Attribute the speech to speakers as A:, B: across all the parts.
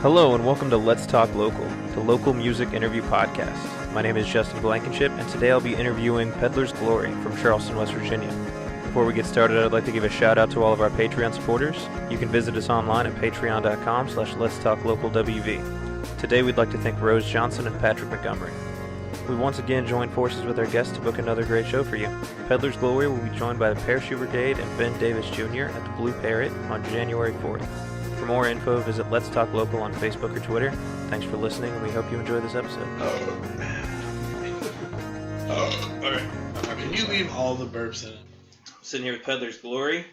A: Hello and welcome to Let's Talk Local, the local music interview podcast. My name is Justin Blankenship, and today I'll be interviewing Peddlers Glory from Charleston, West Virginia. Before we get started, I'd like to give a shout out to all of our Patreon supporters. You can visit us online at patreon.com/letstalklocalwv. Today we'd like to thank Rose Johnson and Patrick Montgomery. We once again join forces with our guests to book another great show for you. Peddlers Glory will be joined by the Parachute Brigade and Ben Davis Jr. at the Blue Parrot on January 4th. For more info, visit Let's Talk Local on Facebook or Twitter. Thanks for listening, and we hope you enjoy this episode.
B: Alright. Can you leave all the burps in it?
A: Sitting here with Peddlers Glory.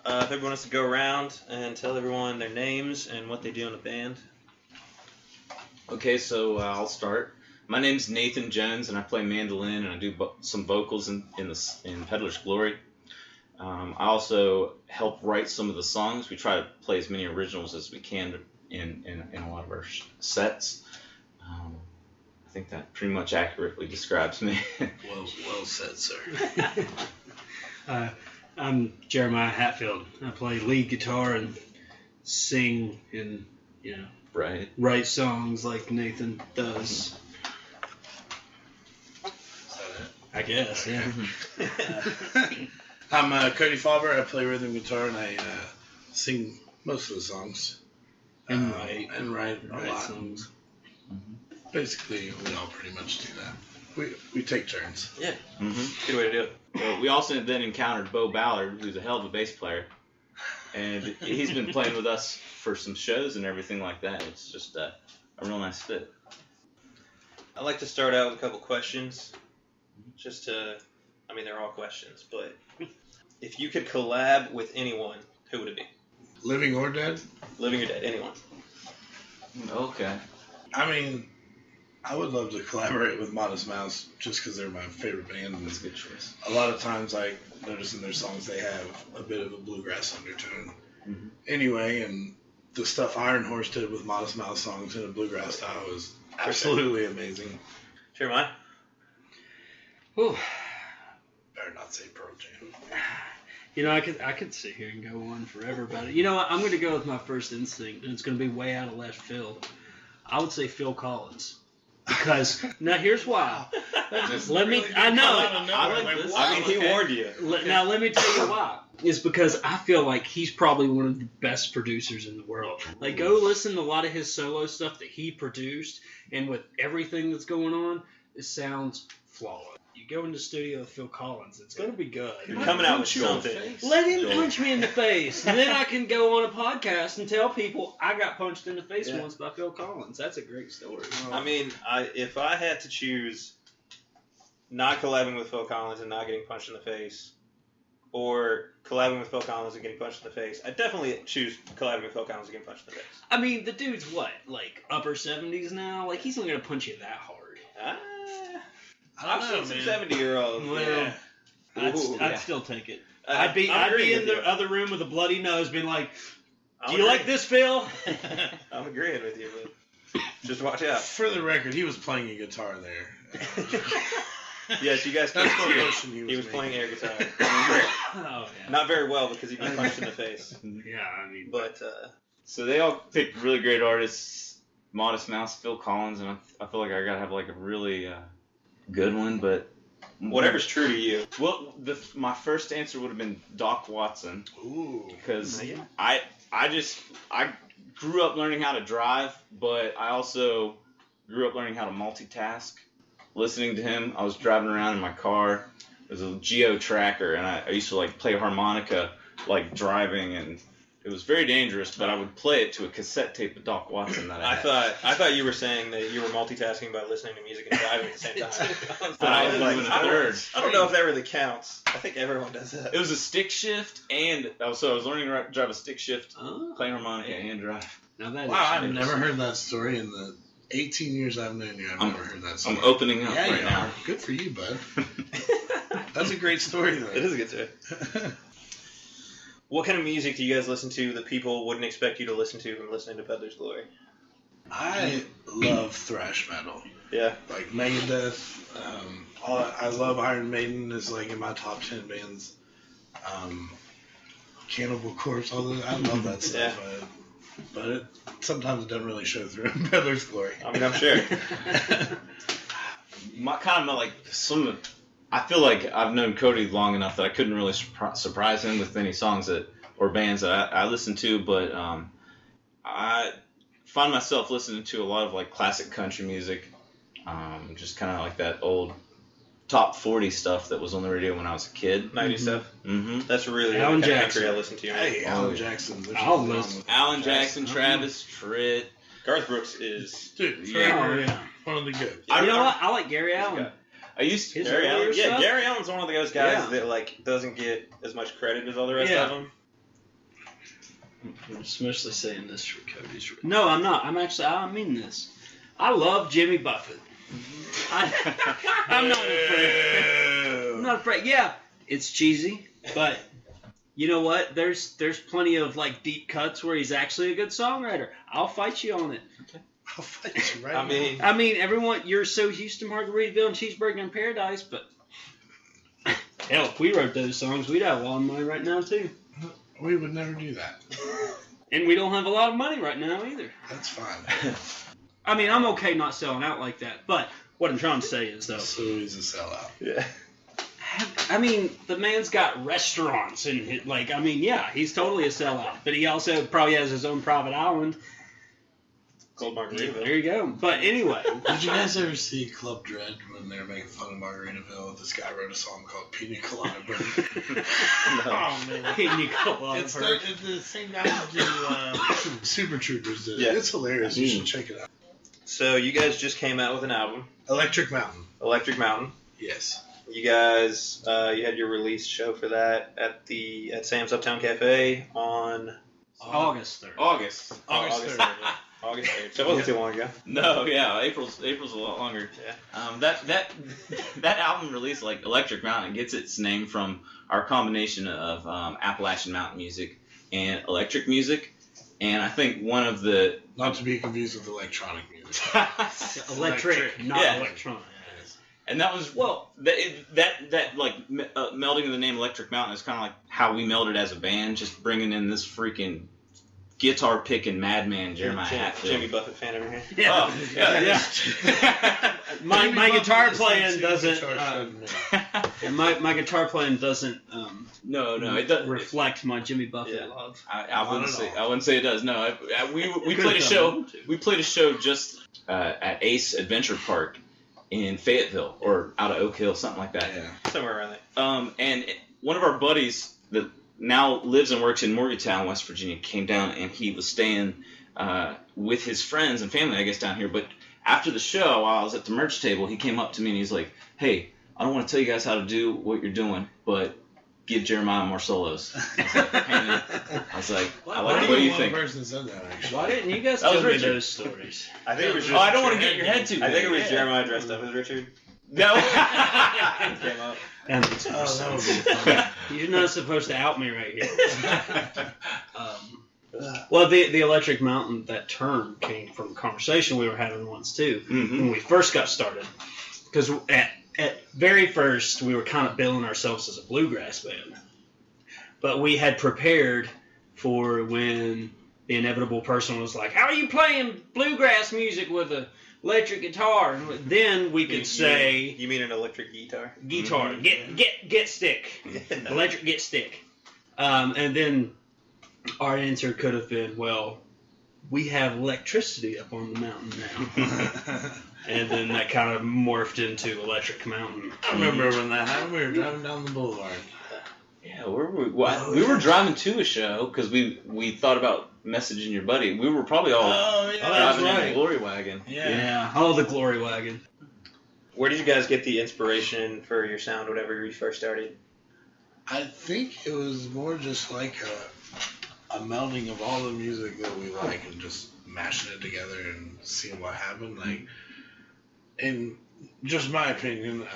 A: If everyone wants to go around and tell everyone their names and what they do in the band.
C: Okay, so I'll start. My name's Nathan Jones, and I play mandolin, and I do some vocals in Peddlers Glory. I also help write some of the songs. We try to play as many originals as we can in a lot of our sets. I think that pretty much accurately describes me.
B: Well said, sir.
D: I'm Jeremiah Hatfield. I play lead guitar and sing and write songs like Nathan does.
B: Is that it?
D: I guess, yeah.
B: I'm Cody Fauber. I play rhythm guitar and I sing most of the songs.
D: And
B: write a lot.
D: songs.
B: Basically, we all pretty much do that. We take turns.
A: Yeah.
C: Mm-hmm.
A: Good way to do it.
C: We also then encountered Bo Ballard, who's a hell of a bass player, and he's been playing with us for some shows and everything like that. It's just a real nice fit.
A: I'd like to start out with a couple questions. They're all questions, but if you could collab with anyone, who would it be?
B: Living or dead?
A: Living or dead, anyone.
C: Okay.
B: I mean, I would love to collaborate with Modest Mouse just because they're my favorite band. And
C: That's a good choice.
B: a lot of times I notice in their songs they have a bit of a bluegrass undertone.
C: Mm-hmm.
B: Anyway, and the stuff Iron Horse did with Modest Mouse songs in a bluegrass style was absolutely amazing.
A: Jeremiah?
D: Ooh.
B: Better not say Pearl Jam.
D: I could sit here and go on forever about it. You know what? I'm going to go with my first instinct, and it's going to be way out of left field. I would say Phil Collins. Because, now here's why. Let me
A: He warned you.
D: Now let me tell you why. It's because I feel like he's probably one of the best producers in the world. Like, go listen to a lot of his solo stuff that he produced, and with everything that's going on, it sounds flawless. You go into the studio with Phil Collins, it's going to be good.
A: You're coming out with something.
D: Let him punch me in the face, and then I can go on a podcast and tell people I got punched in the face once by Phil Collins. That's a great story.
A: If I had to choose not collabing with Phil Collins and not getting punched in the face, or collabing with Phil Collins and getting punched in the face, I'd definitely choose collabing with Phil Collins and getting punched in the face.
D: I mean, the dude's what, like upper 70s now? Like, he's not going to punch you that hard.
A: I've seen some 70-year-olds.
D: Well,
A: yeah.
D: I'd still take it. I'd be in the other room with a bloody nose being like, do you like this, Phil?
A: I'm agreeing with you, but just watch out.
B: For the record, he was playing a guitar there.
A: Yes, you guys can
B: motion
A: he was playing air guitar.
D: Oh, yeah.
A: Not very well because he'd be punched in the face.
D: Yeah, I mean.
A: But,
C: So they all picked really great artists. Modest Mouse, Phil Collins, and I feel like I gotta have like a really good one, but
A: whatever's true to you.
C: Well, my first answer would have been Doc Watson.
B: Ooh.
C: Because I grew up learning how to drive, but I also grew up learning how to multitask. Listening to him, I was driving around in my car. It was a Geo Tracker, and I used to like play harmonica like driving, and it was very dangerous, but I would play it to a cassette tape of Doc Watson that I had.
A: I thought you were saying that you were multitasking by listening to music and driving at the same time.
C: I was like,
A: I don't know if that really counts. I think everyone does that.
C: It was a stick shift, and so I was learning to drive a stick shift, playing harmonica and drive.
D: Now that
B: I've never heard that story in the 18 years I've known you. I've never heard that story.
C: I'm opening up
B: right
C: now.
B: Are. Good for you, bud. That's a great story, though.
A: It is a good story. What kind of music do you guys listen to that people wouldn't expect you to listen to from listening to Peddlers Glory?
B: I love thrash metal.
A: Yeah.
B: Like Megadeth. I love Iron Maiden is like in my top 10 bands. Cannibal Corpse, I love that stuff. but sometimes it doesn't really show through in Peddlers Glory.
A: I mean, I'm sure.
C: I feel like I've known Cody long enough that I couldn't really surprise him with any songs or bands that I listen to, but I find myself listening to a lot of like classic country music, just kind of like that old top 40 stuff that was on the radio when I was a kid.
A: 90s stuff.
C: Mm-hmm.
A: That's really
D: Alan
A: the kind of
D: Jackson.
A: country I listen to.
B: Hey, Alan Jackson.
D: I'll listen.
C: Alan Jackson, Travis Tritt.
A: Garth Brooks is...
B: Dude,
D: Yeah.
B: one of the good.
D: You know what? I like Gary Allen.
C: I used to.
D: His
A: Gary
D: earlier
A: Allen. Yeah,
D: stuff?
A: Gary Allen's one of those guys
D: Yeah.
A: that like doesn't get as much credit as all the rest
D: Yeah.
A: of them.
E: I'm mostly saying this for Cody's.
D: No, I'm not. I mean this. I love Jimmy Buffett. I'm not afraid. I'm not afraid. Yeah, it's cheesy, but you know what? There's plenty of like deep cuts where he's actually a good songwriter. I'll fight you on it.
B: I'll fight you right
A: I mean,
D: Everyone, you're so used to Margaritaville and Cheeseburger in Paradise, but hell, if we wrote those songs, we'd have a lot of money right now too.
B: now. We would never do that.
D: And we don't have a lot of money right now either.
B: That's fine.
D: I mean, I'm okay not selling out like that, but what I'm trying to say is though,
B: So he's a sellout.
A: yeah.
D: I mean, the man's got restaurants and yeah, he's totally a sellout. But he also probably has his own private island.
A: Called Margaritaville.
D: There you go. But anyway,
B: Did you guys ever see Club Dread when they were making fun of Margaritaville? This guy wrote a song called Pina Colada Bird. Oh, man. It's the same guy who did Super Troopers did it.
A: Yeah.
B: It's hilarious. You should check it out.
A: So you guys just came out with an album,
B: Electric Mountain.
A: Electric Mountain.
B: Yes.
A: You guys, you had your release show for that at Sam's Uptown Cafe on
D: August 3rd.
C: August.
B: August 3rd.
A: August 3rd. So it wasn't too long ago.
C: No, yeah, April's a lot longer.
A: Yeah.
C: That album release, like Electric Mountain, gets its name from our combination of Appalachian mountain music and electric music, and I think one of the
B: Not to be confused with electronic music.
D: Electric, not
C: Yeah.
D: electronic.
C: and that was that melding of the name Electric Mountain is kind of like how we melded as a band, just bringing in this freaking guitar picking madman Jeremiah Hatfield.
A: Jimmy Buffett fan over here.
D: Yeah.
C: Oh, yeah.
D: My guitar playing doesn't.
B: doesn't.
D: My guitar playing doesn't
C: No, it doesn't
D: reflect my Jimmy Buffett
A: Yeah.
D: love.
C: I wouldn't
B: Not at
C: say I wouldn't say it does. No, we
D: Could've
C: played a
D: done
C: show.
D: it.
C: We played a show just at Ace Adventure Park in Fayetteville or out of Oak Hill, something like that.
B: Yeah.
A: Somewhere around there.
C: And one of our buddies that now lives and works in Morgantown, West Virginia, came down and he was staying with his friends and family, I guess, down here. But after the show, while I was at the merch table, he came up to me and he's like, "Hey, I don't want to tell you guys how to do what you're doing, but give Jeremiah more solos." I was like, "I like it. What do you think?"
B: Person said that, actually.
D: Why didn't you guys
C: That was
D: tell me
C: Richard.
D: those stories?
A: I think it was just.
C: Oh, I don't want to get your head too big.
A: I think it was
C: Yeah.
A: Jeremiah dressed up as Richard.
C: No.
A: Came up.
D: And
B: that would be fun.
D: you're not supposed to out me right here. Well, the Electric Mountain, that term came from a conversation we were having once too when we first got started. Because at very first we were kind of billing ourselves as a bluegrass band, but we had prepared for when the inevitable person was like, "How are you playing bluegrass music with a electric guitar?" And then we could say,
A: You mean an electric guitar?
D: "Guitar, get stick, electric get stick," and then our answer could have been, "Well, we have electricity up on the mountain now," and then that kind of morphed into Electric Mountain.
B: I remember when that happened. We were driving down the boulevard.
C: Yeah, where were we? We were driving to a show because we thought about messaging your buddy. We were probably all
B: that's
C: driving in
B: right.
C: the Glory Wagon.
D: Yeah, oh, the Glory Wagon.
A: Where did you guys get the inspiration for your sound, whatever you first started?
B: I think it was more just like a melding of all the music that we like and just mashing it together and seeing what happened. Like, in just my opinion,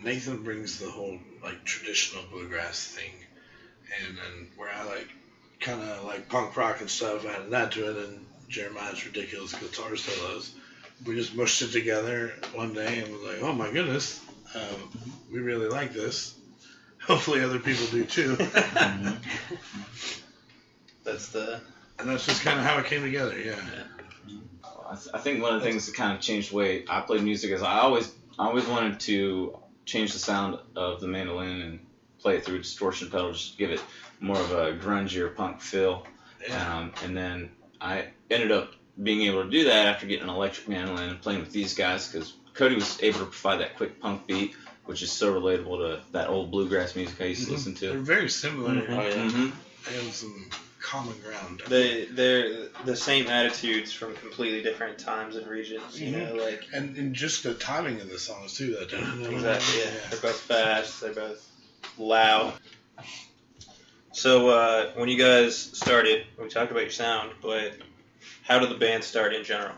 B: Nathan brings the whole like traditional bluegrass thing, and then where I like kind of like punk rock and stuff, added that to it, and Jeremiah's ridiculous guitar solos. We just mushed it together one day and was like, "Oh my goodness, we really like this. Hopefully other people do too."
A: That's the
B: And that's just kind of how it came together, yeah.
C: I think one of the things that kind of changed the way I played music is I always wanted to change the sound of the mandolin and play it through distortion pedals, just give it more of a grungier punk feel.
B: Yeah.
C: And then I ended up being able to do that after getting an electric mandolin and playing with these guys, because Cody was able to provide that quick punk beat, which is so relatable to that old bluegrass music I used to listen
B: They're
C: to.
B: very similar.
D: Mhm.
C: Oh, yeah.
B: They have some common ground.
A: They're the same attitudes from completely different times and regions. You know, like
B: And just the timing of the songs too. That
A: exactly. Yeah, they're both fast. They're both loud. So when you guys started, we talked about your sound, but how did the band start in general?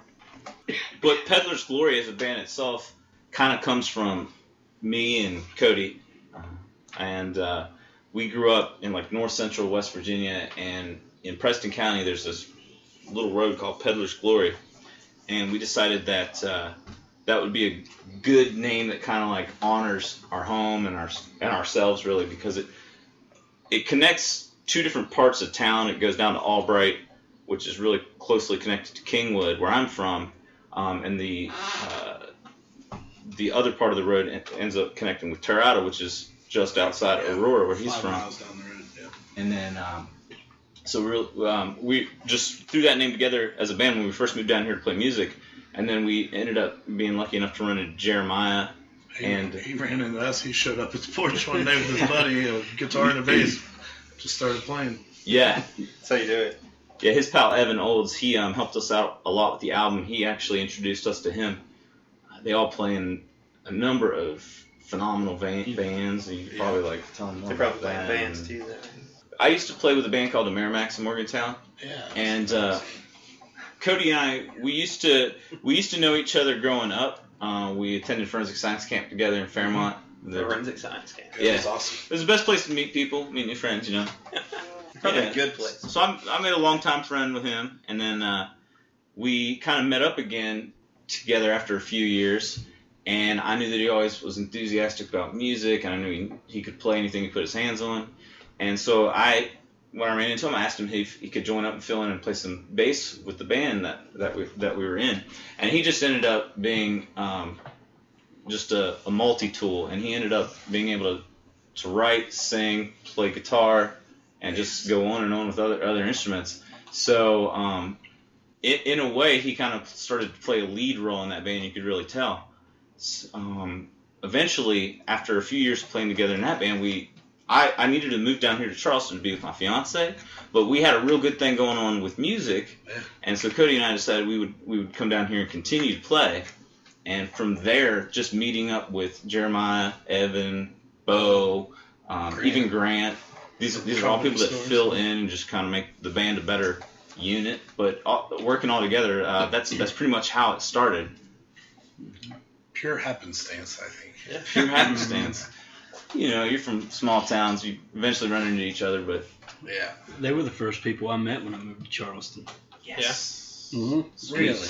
C: But Peddlers Glory as a band itself kind of comes from me and Cody. And we grew up in like north central West Virginia, and in Preston County there's this little road called Peddlers Glory. And we decided that that would be a good name that kind of like honors our home and ourselves really, because it connects two different parts of town. It goes down to Albright, which is really closely connected to Kingwood, where I'm from, and the other part of the road ends up connecting with Terrata, which is just outside Aurora, where he's
B: 5
C: from.
B: miles down the road, yeah.
C: And then, so we just threw that name together as a band when we first moved down here to play music, and then we ended up being lucky enough to run into Jeremiah.
B: He ran into us. He showed up at the porch one day with his buddy, a guitar and a bass. Just started playing.
C: Yeah.
A: That's how you do it.
C: Yeah, his pal Evan Olds, he helped us out a lot with the album. He actually introduced us to him. They all play in a number of phenomenal bands. And you could probably like tell them more
A: They're
C: about
A: probably playing
C: that.
A: bands too. Then.
C: I used to play with a band called the Merrimax in Morgantown.
B: Yeah.
C: And Cody and I, we used to know each other growing up. We attended forensic science camp together in Fairmont.
A: Forensic science camp.
B: It was awesome.
C: It was the best place to meet people, meet new friends, you know.
A: Probably a good place.
C: So I made a long-time friend with him, and then we kind of met up again together after a few years, and I knew that he always was enthusiastic about music, and I knew he could play anything he put his hands on. And so when I ran into him, I asked him if he could join up and fill in and play some bass with the band that we were in. And he just ended up being just a multi-tool, and he ended up being able to write, sing, play guitar, and just go on and on with other instruments. So in a way, he kind of started to play a lead role in that band. You could really tell. Eventually, after a few years playing together in that band, I needed to move down here to Charleston to be with my fiance, but we had a real good thing going on with music, and so Cody and I decided we would come down here and continue to play. And from there, just meeting up with Jeremiah, Evan, Bo, even Grant. These are all people that fill in and just kind of make the band a better unit. But working all together, that's pretty much how it started.
B: Pure happenstance, I think.
A: Yeah.
C: Pure happenstance. You know, you're from small towns. You eventually run into each other, but
B: Yeah.
D: They were the first people I met when I moved to Charleston.
C: yes.
D: Mm-hmm.
B: Really?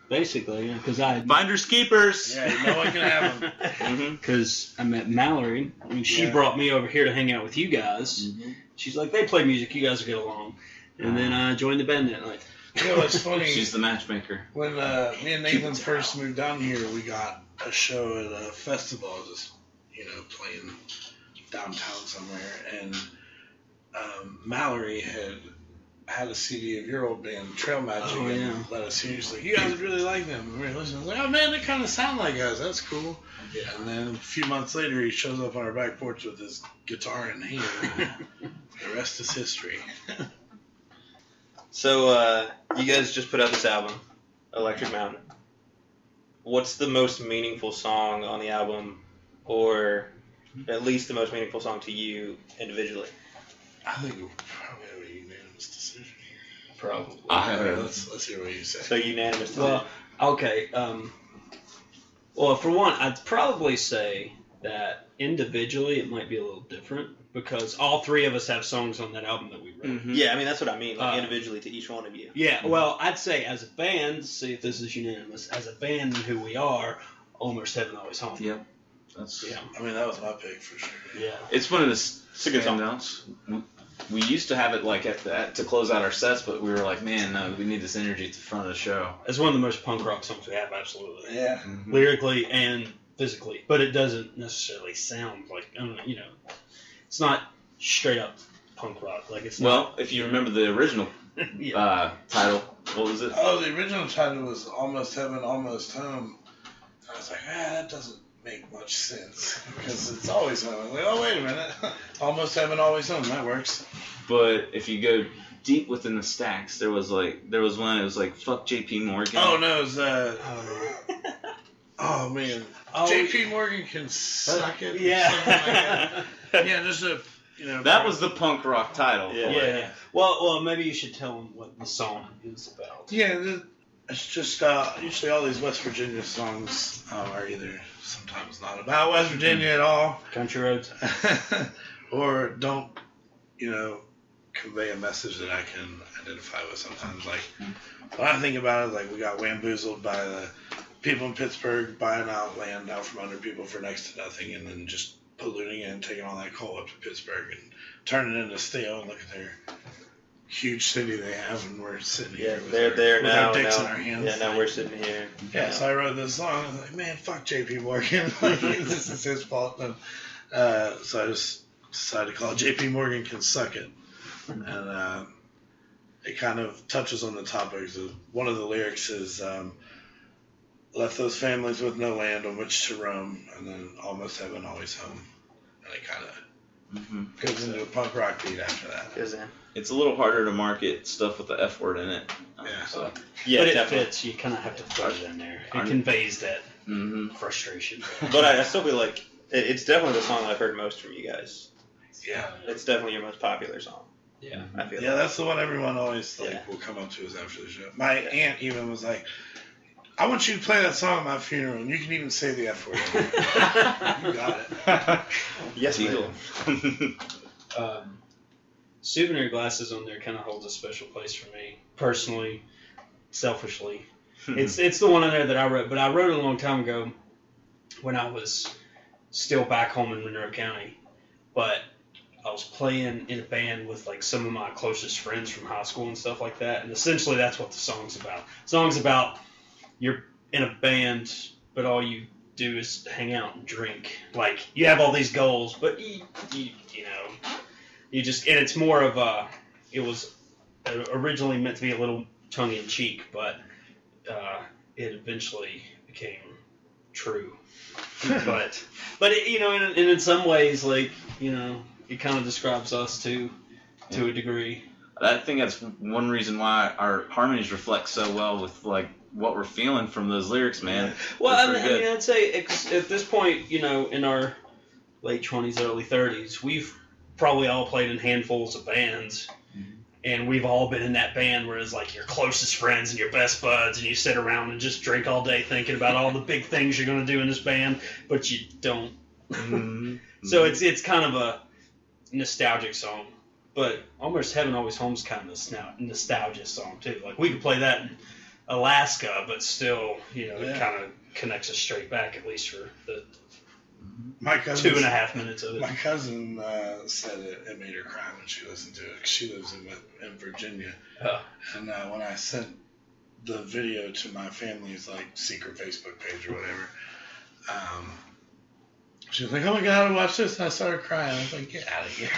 D: Basically, yeah, because
C: Finders keepers.
B: Yeah, no one can have them.
C: Mm-hmm.
D: Because I met Mallory. I mean, she brought me over here to hang out with you guys.
C: Mm-hmm.
D: She's like, they play music, you guys will get along. And then I joined the band that night.
B: You know what's funny?
C: She's the matchmaker.
B: When me and Nathan first moved down here, we got a show at a festival, just playing downtown somewhere, and Mallory had a CD of your old band, Trail Magic, and let us hear. She's like, "You guys would really like them." And we were listening. I was like, "Oh man, they kind of sound like us. That's cool." Yeah. And then a few months later, he shows up on our back porch with his guitar in hand. The rest is history.
A: So, you guys just put out this album, Electric Mountain. What's the most meaningful song on the album, or at least the most meaningful song to you individually?
B: I think we'll probably have a unanimous decision here.
D: Probably.
B: Let's hear what you say.
A: So, unanimous decision.
D: Well, okay. Well, for one, I'd probably say that individually it might be a little different because all three of us have songs on that album that we wrote.
C: Mm-hmm.
A: Yeah, I mean, that's what I mean, like individually to each one of you.
D: Yeah, well, I'd say as a band, see if this is unanimous, as a band and who we are, Almost Heaven, Always Home.
C: Yep. That's
B: I mean, that was my pick for sure.
D: Yeah.
C: It's one of the
A: a good song.
C: standouts. we used to have it like to close out our sets, but we were like, man, no, we need this energy at the front of the show.
D: It's one of the most punk rock songs we have, absolutely.
B: Yeah.
C: Mm-hmm.
D: Lyrically and physically, but it doesn't necessarily sound like, it's not straight up punk rock. Like it's
C: Well, if you remember the original title, what was it?
B: Oh, the original title was Almost Heaven, Almost Home. I was like, that doesn't make much sense because it's always home. Like, oh, wait a minute. Almost Heaven, Always Home. That works.
C: But if you go deep within the stacks, there was one. It was like fuck J.P. Morgan.
B: Oh no, it was oh man, J.P. Morgan can suck it.
D: Yeah.
B: Something like that. Yeah, just a
C: That was the punk rock title.
D: Yeah. Well, maybe you should tell them what the song is about.
B: Yeah, it's just usually all these West Virginia songs are either sometimes not about West Virginia at all,
D: Country Roads,
B: or don't convey a message that I can identify with. Sometimes, like when I think about it, like we got bamboozled by the people in Pittsburgh buying out land out from under people for next to nothing, and then just polluting it and taking all that coal up to Pittsburgh and turning it into steel. And look at their huge city they have, and we're sitting here with our dicks in our hands.
A: Yeah, now we're sitting here.
B: Yeah, so I wrote this song. I was like, man, fuck J.P. Morgan. Like, this is his fault. And, so I just decided to call it J.P. Morgan Can Suck It. And it kind of touches on the topics. One of the lyrics is, left those families with no land on which to roam, and then Almost Heaven, Always Home. And it kind of goes into a punk rock beat after that.
A: Goes in.
C: It's a little harder to market stuff with the F word in it.
B: Yeah.
C: So.
A: Yeah,
D: but it
A: definitely.
D: fits. You kind of have to throw it in there. It conveys that frustration.
A: But I still feel like it's definitely the song I've heard most from you guys.
B: Yeah.
A: It's definitely your most popular song.
D: Yeah.
A: I feel.
B: Yeah, that's the one everyone always will come up to us after the show. My aunt even was like, I want you to play that song at my funeral, and you can even say the F word. You got it.
A: Yes, we will.
D: Souvenir Glasses on there kind of holds a special place for me, personally, selfishly. It's the one on there that I wrote, but I wrote it a long time ago when I was still back home in Monroe County. But I was playing in a band with like some of my closest friends from high school and stuff like that, and essentially that's what the song's about. The song's about you're in a band, but all you do is hang out and drink. Like, you have all these goals, but you just, and it's more of it was originally meant to be a little tongue-in-cheek, but it eventually became true. but it, in some ways, like, it kind of describes us too, to a degree.
C: I think that's one reason why our harmonies reflect so well with, like, what we're feeling from those lyrics, man.
D: Well, I mean, I'd say at this point, in our late 20s, early 30s, we've probably all played in handfuls of bands, and we've all been in that band where it's like your closest friends and your best buds, and you sit around and just drink all day thinking about all the big things you're going to do in this band, but you don't. So it's kind of a nostalgic song, but Almost Heaven, Always Home's kind of a nostalgia song too. Like, we could play that in Alaska, but still, it kind of connects us straight back, at least for the 2.5 minutes of it.
B: My cousin said it made her cry when she listened to it, 'cause she lives in Virginia. And when I sent the video to my family's like secret Facebook page or whatever, she was like, "Oh my God, watch this!" And I started crying. I was like, "Get out of here!"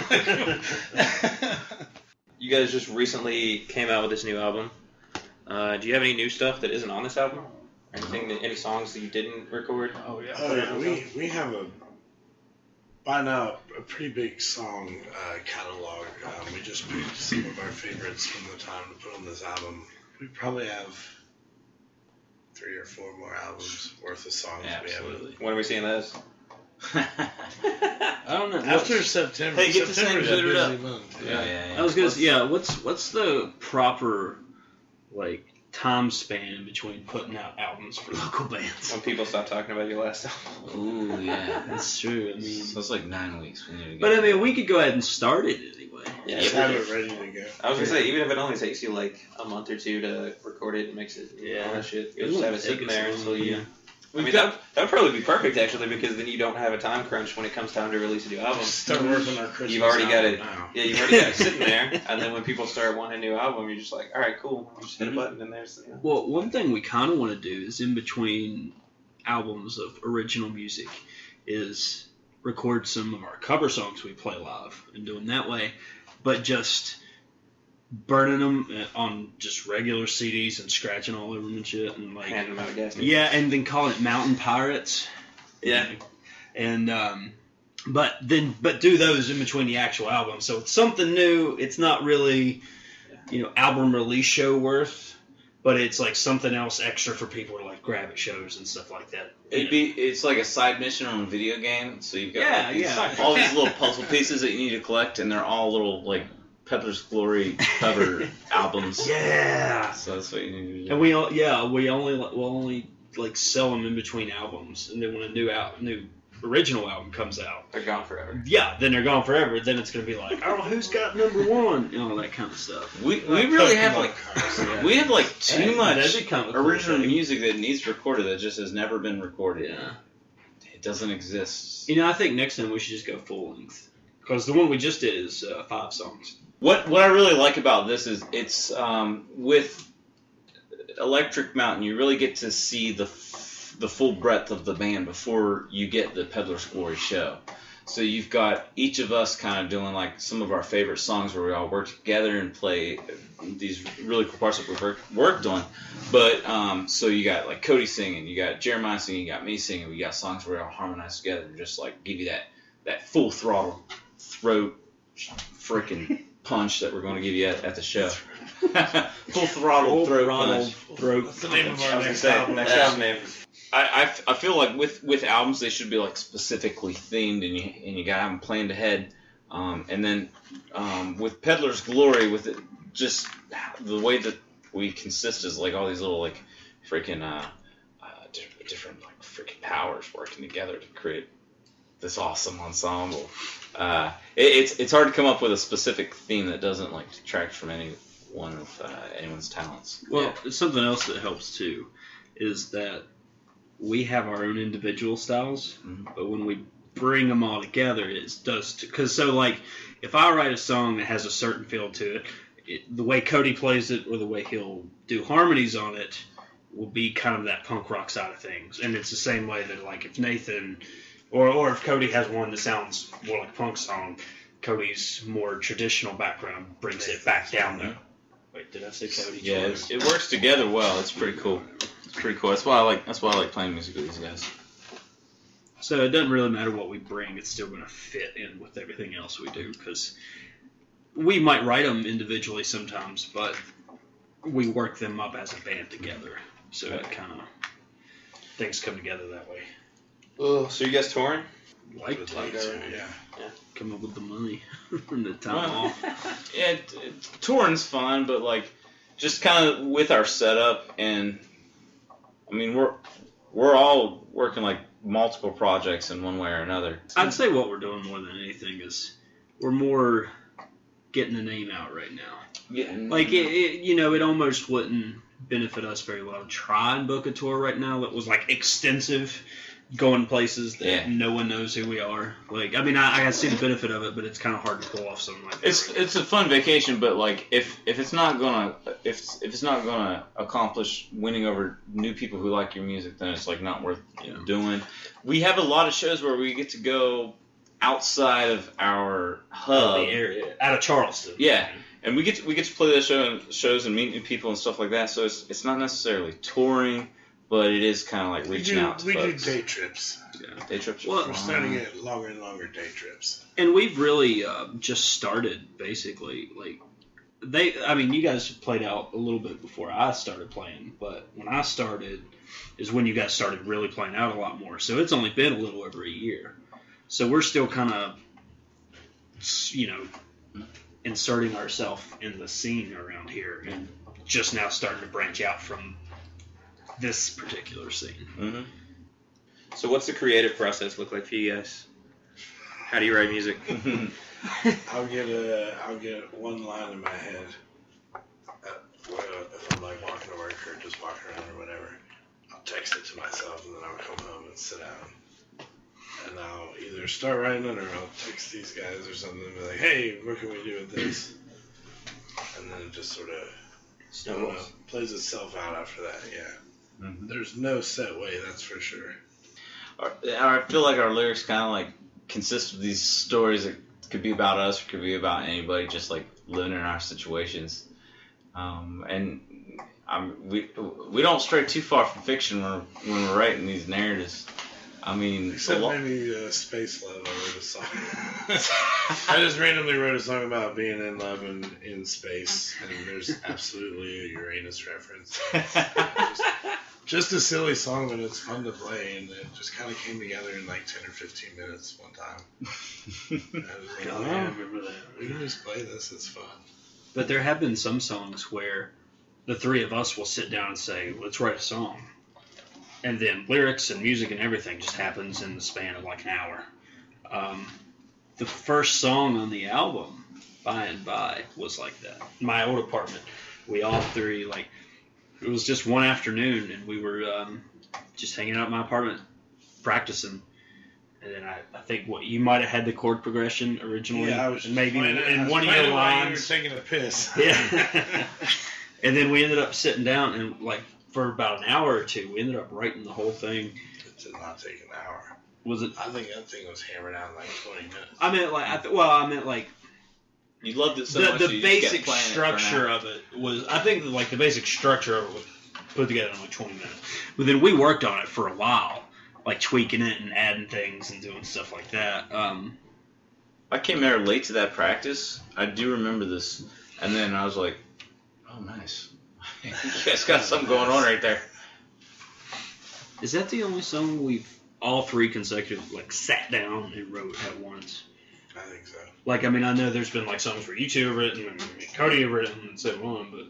A: You guys just recently came out with this new album. Do you have any new stuff that isn't on this album? Or any songs that you didn't record?
B: Oh yeah, we have by now a pretty big song catalog. We just picked some of our favorites from the time to put on this album. We probably have 3 or 4 more albums worth of songs.
C: Absolutely.
A: When are we seeing those?
D: I don't know.
B: After September.
A: Hey, get this thing
B: September's a
A: cleared up.
B: busy month.
C: Yeah.
D: I was gonna say, what's the proper like time span in between putting out albums for local bands?
A: When people stop talking about your last album.
C: Ooh, yeah.
D: That's true. I mean,
C: So it's like 9 weeks. We need to get
D: but I mean, we could go ahead and start it anyway.
A: Yeah,
B: Just have it ready to go.
A: I was gonna say, even if it only takes you like a month or two to record it and mix it, and all that shit, you'll just have it sitting there until you. I mean, that would probably be perfect, actually, because then you don't have a time crunch when it comes time to release a new album.
B: Start working on Christmas.
A: You've already got it.
B: now.
A: Yeah, you've already got it sitting there, and then when people start wanting a new album, you're just like, all right, cool. Just hit a button, and there's. You know.
D: Well, one thing we kind of want to do is in between albums of original music is record some of our cover songs we play live and do them that way, but just burning them on just regular CDs and scratching all over them and shit, and like
A: Handing them out, gas stations.
D: yeah, and then calling it Mountain Pirates.
A: Yeah.
D: And but do those in between the actual album, so it's something new. It's not really, album release show worth, but it's like something else extra for people to like grab at shows and stuff like that.
C: It's like a side mission on a video game. So you've got all these little puzzle pieces that you need to collect, and they're all little like Peddlers Glory cover albums.
D: Yeah.
C: So that's what you need to do.
D: And we'll only like sell them in between albums, and then when a new original album comes out,
A: They're gone forever.
D: yeah, then they're gone forever. Then it's gonna be like, oh, who's got number one? All that kind of stuff.
C: We really have like we have like too much
D: that'd be kind of a cool
C: original
D: thing.
C: music that needs recorded that just has never been recorded.
D: Yeah.
C: It doesn't exist.
D: I think next time we should just go full length, because the one we just did is 5 songs.
C: What I really like about this is it's with Electric Mountain, you really get to see the full breadth of the band before you get the Peddlers Glory show. So you've got each of us kind of doing like some of our favorite songs where we all work together and play these really cool parts that we've worked on. But so you got like Cody singing, you got Jeremiah singing, you got me singing. We got songs where we all harmonize together and just like give you that full throttle throat freaking punch that we're going to give you at the show. Full throttle throat punch.
B: That's the name of our next
A: Next
B: album.
A: album name.
C: I feel like with albums they should be like specifically themed and you gotta have them planned ahead. And then with Peddlers Glory, with it, just the way that we consist is like all these little like freaking different like freaking powers working together to create this awesome ensemble. It's hard to come up with a specific theme that doesn't like detract from anyone's talents.
D: Well, something else that helps too is that we have our own individual styles, but when we bring them all together, it does because so like if I write a song that has a certain feel to it, the way Cody plays it or the way he'll do harmonies on it will be kind of that punk rock side of things, and it's the same way that like if Nathan or if Cody has one that sounds more like a punk song, Cody's more traditional background brings it back down there. Wait, did I say Cody?
C: Yeah, it works together well. It's pretty cool. Pretty cool. That's why I like playing music with these guys.
D: So it doesn't really matter what we bring; it's still going to fit in with everything else we do. Because we might write them individually sometimes, but we work them up as a band together. So it kind of things come together that way.
A: Oh, so you guys touring?
D: Like to
B: Yeah.
D: come up with the money and the time off.
C: Yeah, touring's fun, but like just kind of with our setup and. I mean, we're all working like multiple projects in one way or another.
D: I'd say what we're doing more than anything is we're more getting the name out right now.
C: Yeah.
D: Like it almost wouldn't benefit us very well to try and book a tour right now that was like extensive, going places that no one knows who we are. Like, I mean, I see the benefit of it, but it's kind of hard to pull off something like that.
C: It's a fun vacation, but like if it's not gonna accomplish winning over new people who like your music, then it's like not worth doing. We have a lot of shows where we get to go outside of our hub,
D: the area, out of Charleston.
C: Yeah, and we get to play those shows and meet new people and stuff like that. So it's not necessarily touring. But it is kind of like reaching out to folks.
B: We do day trips.
C: Yeah, day trips.
B: We're starting to get longer and longer day trips.
D: And we've really just started, basically. Like you guys played out a little bit before I started playing, but when I started is when you guys started really playing out a lot more. So it's only been a little over a year. So we're still kind of, inserting ourselves in the scene around here and just now starting to branch out from this particular scene.
A: Mm-hmm. So what's the creative process look like for you guys? How do you write music?
B: I'll get one line in my head if I'm like walking to work or just walking around or whatever. text it to myself, and then I'll come home and sit down. And I'll either start writing it, or I'll text these guys or something and be like, hey, what can we do with this? And then it just sort of plays itself out after that, yeah. Mm-hmm. There's no set way, that's for sure.
C: I feel like our lyrics kind of like consist of these stories that could be about us or could be about anybody just like living in our situations. And we don't stray too far from fiction when we're writing these narratives. I mean,
B: except maybe Space Love. I wrote a song. I just randomly wrote a song about being in love in space, and there's absolutely a Uranus reference. Just a silly song, but it's fun to play, and it just kind of came together in like 10 or 15 minutes one time. I was like,
D: I remember that.
B: We can just play this, it's fun.
D: But there have been some songs where the three of us will sit down and say, let's write a song. And then lyrics and music and everything just happens in the span of like an hour. The first song on the album, By and By, was like that. In my old apartment, we all three, like, it was just one afternoon, and we were just hanging out in my apartment practicing. And then I think you might have had the chord progression originally.
B: Yeah, I was
D: maybe in one of your lines.
B: You were taking a piss.
D: Yeah. And then we ended up sitting down, and like for about an hour or two, we ended up writing the whole thing.
B: It did not take an hour.
D: Was it?
B: I think that thing was hammered out in like 20 minutes.
D: I meant like.
C: You loved it so much.
D: The basic structure of it was, I think, like the basic structure of it was put together in like 20 minutes. But then we worked on it for a while, like tweaking it and adding things and doing stuff like that.
C: I came there late to that practice. I do remember this, and then I was like, "Oh, nice! You guys got something going on right there."
D: Is that the only song we've all three consecutively like sat down and wrote at once?
B: I think so.
D: Like, I mean, I know there's been like songs where you two have written and Cody have written and so on, but.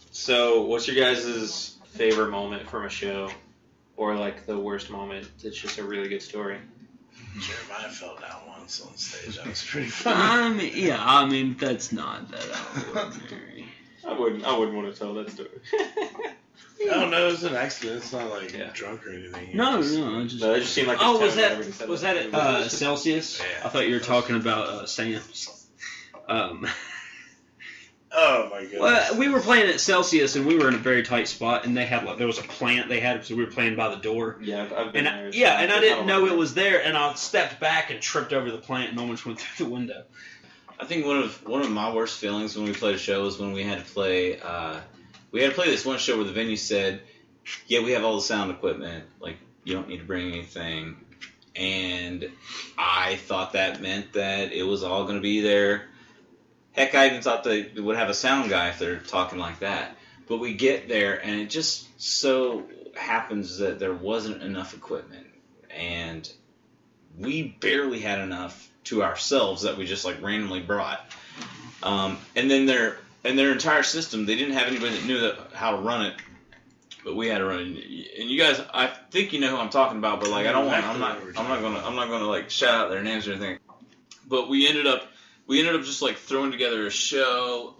A: So, what's your guys' favorite moment from a show, or like the worst moment that's just a really good story?
B: Jeremiah fell down once on stage. That was pretty funny.
D: I mean, that's not that ordinary.
A: I wouldn't want to tell that story.
B: Oh no, it was an accident. It's not like drunk or anything.
D: No, it
A: just seemed like.
D: Oh, was that at Celsius?
B: Yeah.
D: I thought you were talking about Sam's.
B: Oh my goodness.
D: Well, we were playing at Celsius, and we were in a very tight spot, and they had there was a plant they had, so we were playing by the door.
A: Yeah, I've been there.
D: And I didn't know it was there, and I stepped back and tripped over the plant and almost went through the window.
C: I think one of my worst feelings when we played a show was when we had to play. We had to play this one show where the venue said, "Yeah, we have all the sound equipment. Like, you don't need to bring anything." And I thought that meant that it was all going to be there. Heck, I even thought they would have a sound guy if they're talking like that. But we get there, and it just so happens that there wasn't enough equipment. And we barely had enough to ourselves that we just, like, randomly brought. And then their entire system, they didn't have anybody that knew how to run it. But we had to run it. And you guys, I think you know who I'm talking about, but like I'm not gonna like shout out their names or anything. But we ended up just like throwing together a show.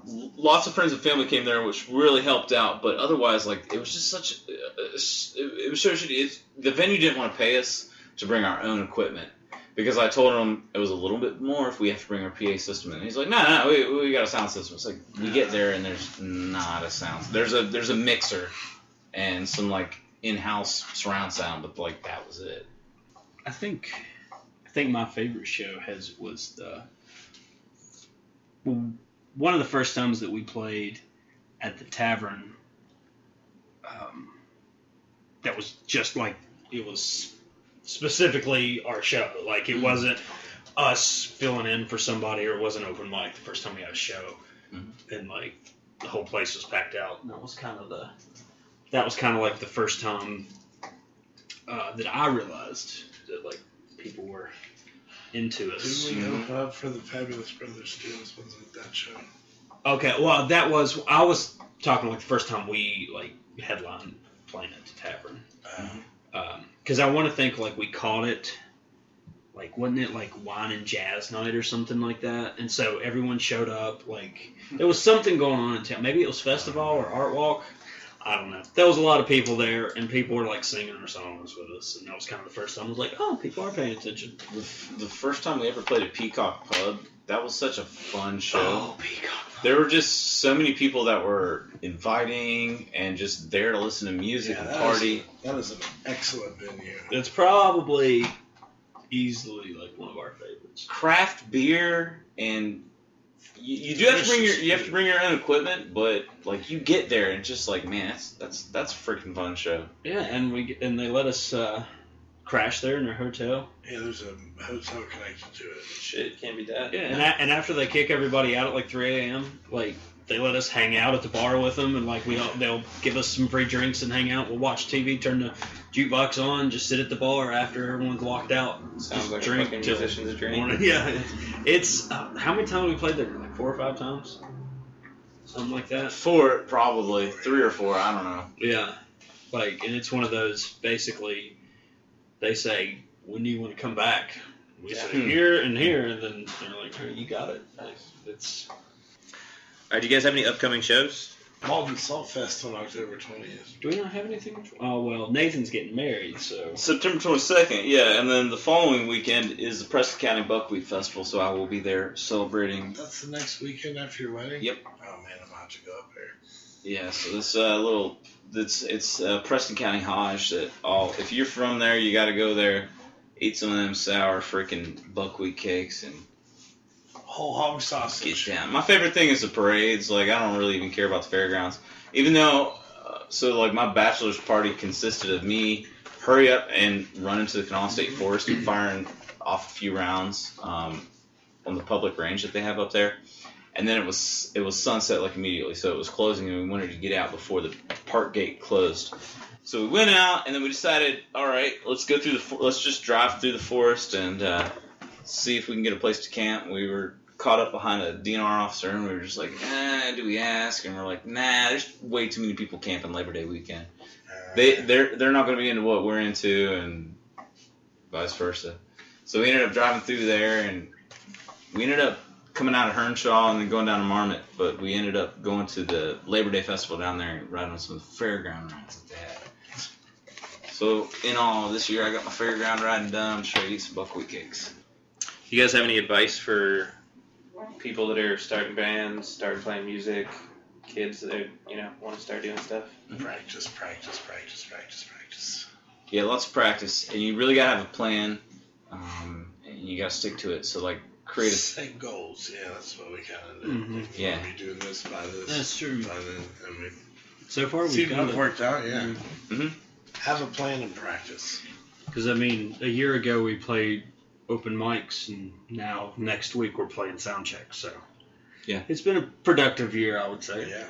C: Lots of friends and family came there, which really helped out. But otherwise, like it was just such. It was so shitty. The venue didn't want to pay us to bring our own equipment because I told him it was a little bit more if we have to bring our PA system in. And he's like, no, we got a sound system. It's like we get there and there's not a sound. There's a mixer and some like in-house surround sound, but like that was it.
D: I think my favorite show was one of the first times that we played at the tavern. That was just like it was specifically our show. Like it wasn't us filling in for somebody, or it wasn't open mic the first time we had a show, and like the whole place was packed out. And that was kind of like the first time that I realized that like people were into us.
B: Didn't we open up for the Fabulous Brothers too? This wasn't that show.
D: Okay, well I was talking like the first time we like headlined playing at the tavern. Because I want to think like we called it, like wasn't it like Wine and Jazz Night or something like that? And so everyone showed up. Like there was something going on in town. Maybe it was festival or art walk. I don't know. There was a lot of people there, and people were like singing our songs with us, and that was kind of the first time I was like, oh, people are paying attention.
C: The first time we ever played at Peacock Pub, that was such a fun show.
D: Oh, Peacock.
C: There were just so many people that were inviting and just there to listen to music and party.
B: That is an excellent venue.
D: It's probably easily like one of our favorites.
C: Craft beer, and you do have to bring your own equipment, but like you get there and just like, man, that's a freaking fun show.
D: Yeah, and they let us crash there in their hotel.
B: Yeah, there's a hotel connected to it.
A: Shit, can't be that.
D: Yeah, and after they kick everybody out at like 3 a.m., like they let us hang out at the bar with them, and like they'll give us some free drinks and hang out. We'll watch TV, turn the jukebox on, just sit at the bar after everyone's walked out.
A: Sounds like
D: drink
A: a fucking musician's dream.
D: Morning. Yeah, it's how many times we played there? Like 4 or 5 times, something like that.
C: 4, probably 3 or 4. I don't know.
D: Yeah, like, and it's one of those. Basically, they say, when do you want to come back? We say here and here, and then they're like, oh, you got it. It's.
A: All right, do you guys have any upcoming shows?
B: Malden Salt Fest on October 20th.
D: Do we not have anything? Oh, well, Nathan's getting married, so.
C: September 22nd, yeah, and then the following weekend is the Preston County Buckwheat Festival, so I will be there celebrating.
B: That's the next weekend after your wedding?
C: Yep.
B: Oh, man, I'm about to go up there.
C: Yeah, so this it's Preston County Hodge that if you're from there, you got to go there, eat some of them sour freaking buckwheat cakes and
B: Whole hog sausage.
C: get down. My favorite thing is the parades. Like, I don't really even care about the fairgrounds, even though. So like my bachelor's party consisted of me hurry up and run into the Kanawha State Forest and firing off a few rounds on the public range that they have up there. And then it was sunset like immediately, so it was closing, and we wanted to get out before the park gate closed. So we went out, and then we decided, all right, let's just drive through the forest and see if we can get a place to camp. We were caught up behind a DNR officer, and we were just like, do we ask? And we're like, nah, there's way too many people camping Labor Day weekend. They're not going to be into what we're into, and vice versa. So we ended up driving through there, and we ended up coming out of Hernshaw and then going down to Marmot, but we ended up going to the Labor Day Festival down there and riding on some fairground rides that they had. So in all, this year I got my fairground riding done. I'm sure I eat some buckwheat cakes.
A: Do you guys have any advice for people that are starting bands, starting playing music, kids that want to start doing stuff?
B: Practice.
C: Yeah, lots of practice, and you really gotta have a plan, and you gotta stick to it. So like create
B: set goals. Yeah, that's what we kind of do.
D: Mm-hmm.
C: Yeah.
B: Be doing this by this.
D: That's true.
B: By then, I mean,
D: So far,
B: see
D: we've
B: if
D: got
B: it
D: it.
B: worked out. Yeah.
C: Mm-hmm.
B: Have a plan and practice.
D: Because, I mean, a year ago we played open mics, and now next week we're playing sound check. So
C: Yeah.
D: it's been a productive year, I would say.
B: Yeah.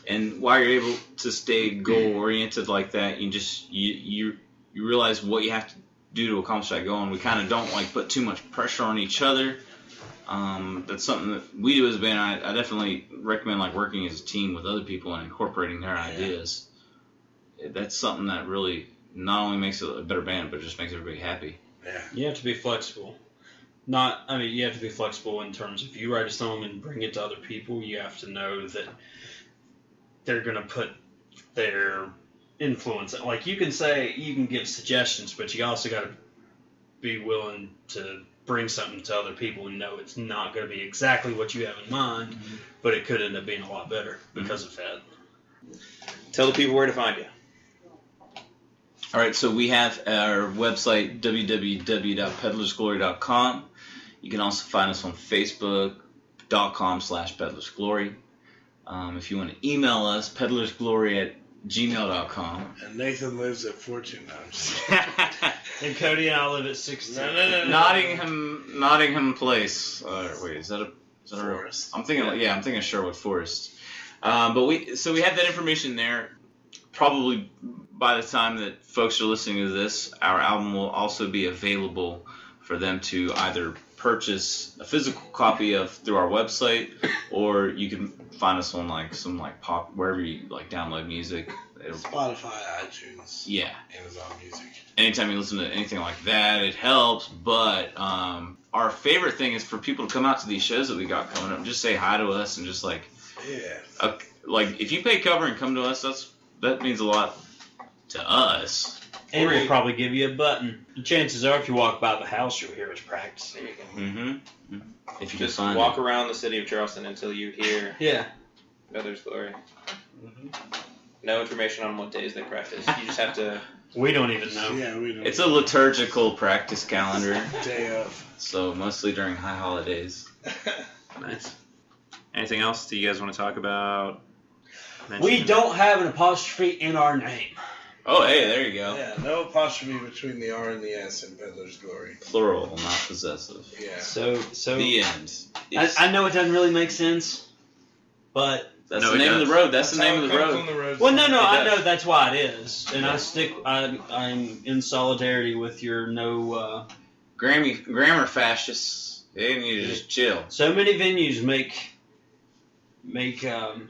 C: And while you're able to stay goal oriented like that, you realize what you have to do to accomplish that goal. And we kind of don't like put too much pressure on each other. That's something that we do as a band. I definitely recommend like working as a team with other people and incorporating their ideas. That's something that really not only makes it a better band, but just makes everybody happy.
B: Yeah.
D: You have to be flexible. You have to be flexible in terms of if you write a song and bring it to other people, you have to know that they're going to put their influence. Like, you can give suggestions, but you also got to be willing to bring something to other people and know it's not going to be exactly what you have in mind, but it could end up being a lot better because of that.
A: Tell the people where to find you.
C: All right, so we have our website, www.peddlersglory.com. You can also find us on facebook.com/peddlersglory. If you want to email us, peddlersglory@gmail.com.
B: And Nathan lives at 14 times.
D: And Cody and I live at 16.
B: No.
C: Nottingham Place. Wait, is that a
B: Forest?
C: I'm thinking Sherwood Forest. But we have that information there. Probably by the time that folks are listening to this, our album will also be available for them to either purchase a physical copy of through our website, or you can find us on like some like pop wherever you like download music.
B: Spotify, iTunes,
C: Yeah.
B: Amazon Music.
C: Anytime you listen to anything like that, it helps. But our favorite thing is for people to come out to these shows that we got coming up and just say hi to us and just like,
B: Yeah.
C: like if you pay cover and come to us, that means a lot to us.
D: And we'll probably give you a button. The chances are, if you walk by the house, you'll hear us practicing.
C: Mm-hmm. If you
A: Just
C: can find
A: walk
C: it.
A: around the city of Charleston until you hear
D: Yeah.
A: Peddlers Glory. No information on what days they practice. You just have to.
D: We don't even know.
B: Yeah, we don't.
C: It's a liturgical practice calendar,
B: day of.
C: so mostly during high holidays.
A: Nice. Anything else that you guys want to talk about?
D: We don't have an apostrophe in our name.
C: Oh, hey, there you go.
B: Yeah, no apostrophe between the R and the S in Peddler's Glory.
C: Plural, not possessive.
B: Yeah.
D: So
C: The end.
D: I know it doesn't really make sense, but
C: That's
A: No,
C: the
A: it
C: name of
A: does.
C: the road. That's the name of the
B: how it comes
C: road.
B: on the road.
D: well, no,
A: It
D: I
A: does.
D: know that's why it is, and I'm in solidarity with your no.
C: Grammar fascists. They need to just chill.
D: So many venues make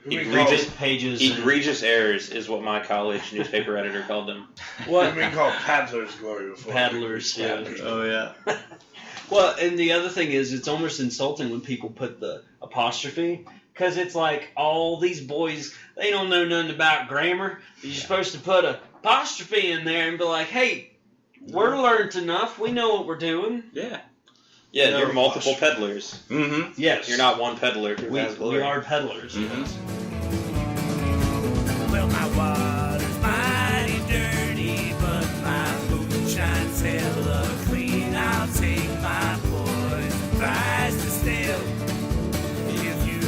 D: egregious pages.
A: Egregious errors is what my college newspaper editor called them.
B: What we call Peddler's Glory before.
D: Paddlers, yeah.
B: Paddlers.
C: Oh, yeah.
D: Well, and the other thing is, it's almost insulting when people put the apostrophe, because it's like all these boys, they don't know nothing about grammar. You're supposed to put a apostrophe in there and be like, hey, we're learned enough. We know what we're doing.
C: Yeah.
A: Yeah,
B: No
A: you're multiple
B: apostrophe.
A: peddlers.
C: Mm-hmm.
D: Yes.
A: You're not one peddler who has
D: We
A: glory.
D: are peddlers.
C: Mm-hmm.
F: Well, my water's mighty dirty, but my moonshine's hella clean. I'll take my poison prize to steal, if you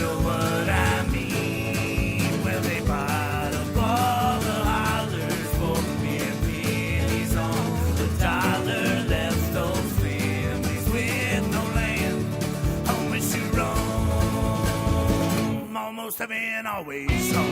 F: know what I mean. Well, they bought up all the hollers for mere pennies on the dollar. Left those families with no land on which to roam. Almost heaven, always home.